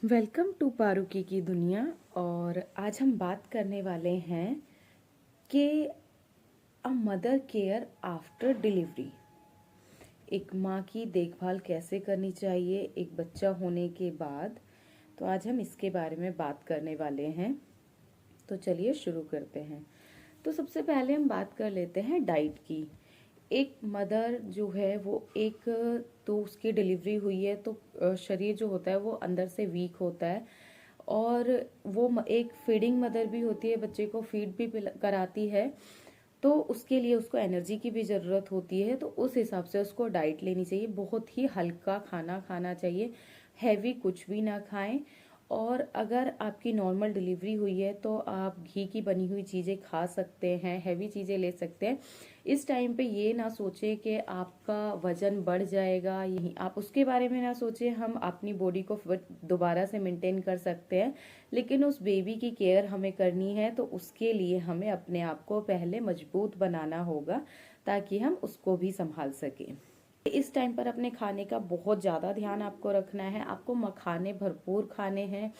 Welcome to पारुकी की दुनिया। और आज हम बात करने वाले हैं कि a mother care after delivery, एक माँ की देखभाल कैसे करनी चाहिए एक बच्चा होने के बाद। तो आज हम इसके बारे में बात करने वाले हैं। तो चलिए शुरू करते हैं। तो सबसे पहले हम बात कर लेते हैं डाइट की। एक मदर जो है वो तो उसकी डिलीवरी हुई है तो शरीर जो होता है वो अंदर से वीक होता है, और वो एक फीडिंग मदर भी होती है, बच्चे को फीड भी कराती है। तो उसके लिए उसको एनर्जी की भी ज़रूरत होती है, तो उस हिसाब से उसको डाइट लेनी चाहिए। बहुत ही हल्का खाना खाना चाहिए, हैवी कुछ भी ना खाएं। और अगर आपकी नॉर्मल डिलीवरी हुई है तो आप घी की बनी हुई चीज़ें खा सकते हैं, हैवी चीज़ें ले सकते हैं। इस टाइम पे ये ना सोचें कि आपका वजन बढ़ जाएगा, यही आप उसके बारे में ना सोचें। हम अपनी बॉडी को दोबारा से मेंटेन कर सकते हैं, लेकिन उस बेबी की केयर हमें करनी है, तो उसके लिए हमें अपने आप को पहले मजबूत बनाना होगा ताकि हम उसको भी संभाल सकें। इस टाइम पर अपने खाने का बहुत ज़्यादा ध्यान आपको रखना है। आपको मखाने भरपूर खाने हैं,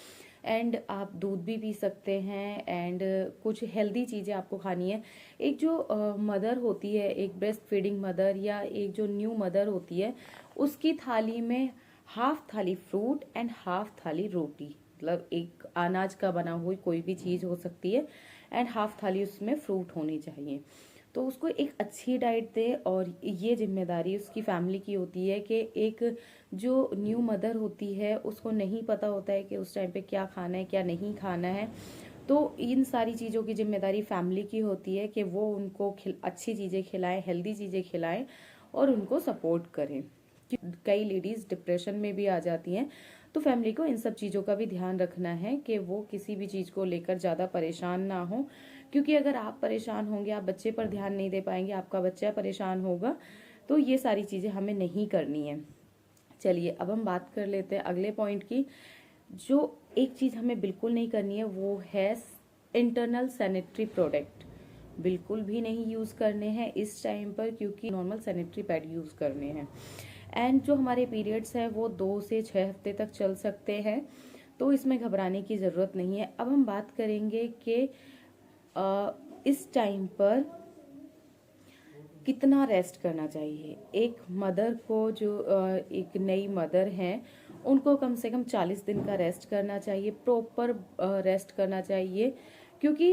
एंड आप दूध भी पी सकते हैं, एंड कुछ हेल्दी चीज़ें आपको खानी है। एक जो मदर होती है, एक ब्रेस्ट फीडिंग मदर या एक जो न्यू मदर होती है, उसकी थाली में हाफ थाली फ्रूट एंड हाफ थाली रोटी, मतलब एक अनाज का बना हुई कोई भी चीज़ हो सकती है, एंड हाफ थाली उसमें फ्रूट होनी चाहिए। तो उसको एक अच्छी डाइट दे, और ये जिम्मेदारी उसकी फैमिली की होती है कि एक जो न्यू मदर होती है उसको नहीं पता होता है कि उस टाइम पे क्या खाना है क्या नहीं खाना है। तो इन सारी चीज़ों की जिम्मेदारी फैमिली की होती है कि वो उनको अच्छी चीज़ें खिलाएं, हेल्दी चीज़ें खिलाएं और उनको सपोर्ट करें। कई लेडीज़ डिप्रेशन में भी आ जाती हैं, तो फैमिली को इन सब चीज़ों का भी ध्यान रखना है कि वो किसी भी चीज़ को लेकर ज़्यादा परेशान ना हो। क्योंकि अगर आप परेशान होंगे, आप बच्चे पर ध्यान नहीं दे पाएंगे, आपका बच्चा परेशान होगा, तो ये सारी चीज़ें हमें नहीं करनी है। चलिए अब हम बात कर लेते हैं अगले पॉइंट की। जो एक चीज़ हमें बिल्कुल नहीं करनी है वो है इंटरनल सैनिटरी प्रोडक्ट। बिल्कुल भी नहीं यूज़ करने हैं इस टाइम पर, क्योंकि नॉर्मल सैनिटरी पैड यूज़ करने हैं। एंड जो हमारे पीरियड्स हैं वो 2 से 6 हफ्ते तक चल सकते हैं, तो इसमें घबराने की ज़रूरत नहीं है। अब हम बात करेंगे कि इस टाइम पर कितना रेस्ट करना चाहिए एक मदर को। जो एक नई मदर हैं उनको कम से कम 40 दिन का रेस्ट करना चाहिए, प्रॉपर रेस्ट करना चाहिए। क्योंकि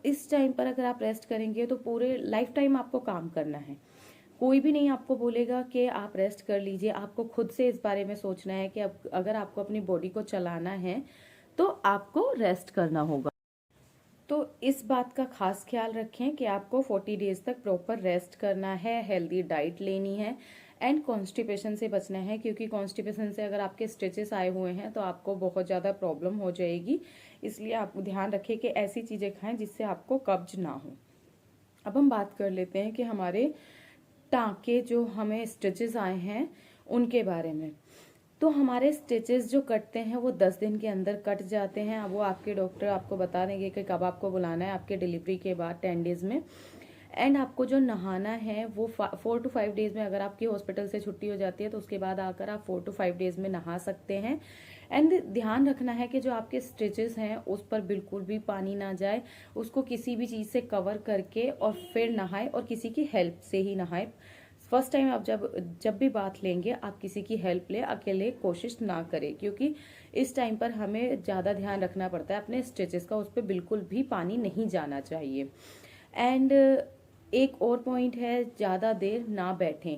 इस टाइम पर अगर आप रेस्ट करेंगे तो पूरे लाइफ टाइम आपको काम करना है। कोई भी नहीं आपको बोलेगा कि आप रेस्ट कर लीजिए, आपको खुद से इस बारे में सोचना है कि अब अगर आपको अपनी बॉडी को चलाना है तो आपको रेस्ट करना होगा। तो इस बात का खास ख्याल रखें कि आपको 40 डेज तक प्रॉपर रेस्ट करना है, हेल्दी डाइट लेनी है, एंड कॉन्स्टिपेशन से बचना है। क्योंकि कॉन्स्टिपेशन से अगर आपके स्टिचेस आए हुए हैं तो आपको बहुत ज़्यादा प्रॉब्लम हो जाएगी। इसलिए आप ध्यान रखें कि ऐसी चीज़ें खाएं जिससे आपको कब्ज ना हो। अब हम बात कर लेते हैं कि हमारे टाँके जो हमें स्टिचेस आए हैं उनके बारे में। तो हमारे स्टिचेस जो कटते हैं वो 10 दिन के अंदर कट जाते हैं। अब वो आपके डॉक्टर आपको बता देंगे कि कब आपको बुलाना है आपके डिलीवरी के बाद 10 डेज में। एंड आपको जो नहाना है वो 4 to 5 डेज में, अगर आपकी हॉस्पिटल से छुट्टी हो जाती है तो उसके बाद आकर आप 4 to 5 डेज में नहा सकते हैं। एंड ध्यान रखना है कि जो आपके स्टिचेस हैं उस पर बिल्कुल भी पानी ना जाए, उसको किसी भी चीज़ से कवर करके और फिर नहाएं, और किसी की हेल्प से ही नहाएं। फर्स्ट टाइम आप जब जब भी बात लेंगे आप किसी की हेल्प ले, अकेले कोशिश ना करें। क्योंकि इस टाइम पर हमें ज़्यादा ध्यान रखना पड़ता है अपने स्टिचेस का, उस पर बिल्कुल भी पानी नहीं जाना चाहिए। एंड एक और पॉइंट है, ज़्यादा देर ना बैठें।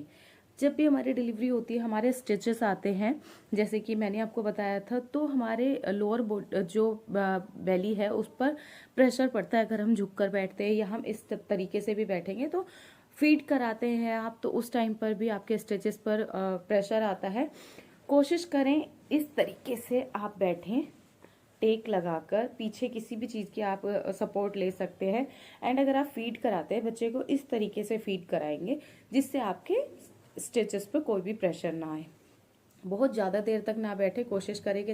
जब भी हमारी डिलीवरी होती है हमारे स्टिचेस आते हैं, जैसे कि मैंने आपको बताया था, तो हमारे लोअर जो बेली है उस पर प्रेशर पड़ता है। अगर हम झुककर बैठते हैं या हम इस तरीके से भी बैठेंगे तो फीड कराते हैं आप, तो उस टाइम पर भी आपके स्टिचेस पर प्रेशर आता है। कोशिश करें इस तरीके से आप बैठें, टेक लगाकर, पीछे किसी भी चीज़ की आप सपोर्ट ले सकते हैं। एंड अगर आप फीड कराते हैं बच्चे को, इस तरीके से फीड कराएंगे जिससे आपके स्टिचेस पर कोई भी प्रेशर ना आए। बहुत ज़्यादा देर तक ना बैठे, कोशिश करें कि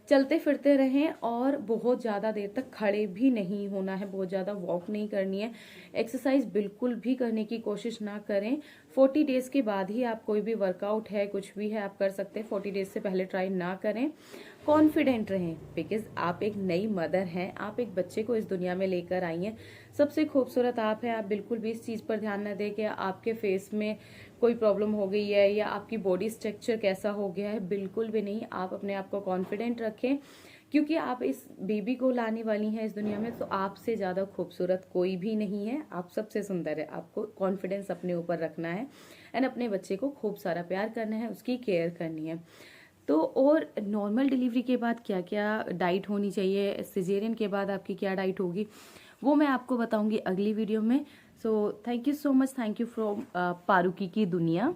चलते फिरते रहें, और बहुत ज़्यादा देर तक खड़े भी नहीं होना है, बहुत ज़्यादा वॉक नहीं करनी है। एक्सरसाइज बिल्कुल भी करने की कोशिश ना करें। 40 डेज के बाद ही आप कोई भी वर्कआउट है, कुछ भी है, आप कर सकते हैं। 40 डेज से पहले ट्राई ना करें। कॉन्फिडेंट रहें, बिकॉज आप एक नई मदर हैं, आप एक बच्चे को इस दुनिया में लेकर आई हैं। सबसे खूबसूरत आप हैं। आप बिल्कुल भी इस चीज़ पर ध्यान न दें कि आपके फेस में कोई प्रॉब्लम हो गई है या आपकी बॉडी स्ट्रक्चर कैसा हो गया है, बिल्कुल भी नहीं। आप अपने आप को कॉन्फिडेंट रखें, क्योंकि आप इस बेबी को लाने वाली हैं इस दुनिया में, तो आपसे ज़्यादा खूबसूरत कोई भी नहीं है। आप सबसे सुंदर है। आपको कॉन्फिडेंस अपने ऊपर रखना है एंड अपने बच्चे को खूब सारा प्यार करना है, उसकी केयर करनी है। तो और नॉर्मल डिलीवरी के बाद क्या क्या डाइट होनी चाहिए, सिजेरियन के बाद आपकी क्या डाइट होगी, वो मैं आपको बताऊंगी अगली वीडियो में। So thank you so much. Thank you from Paruki की दुनिया।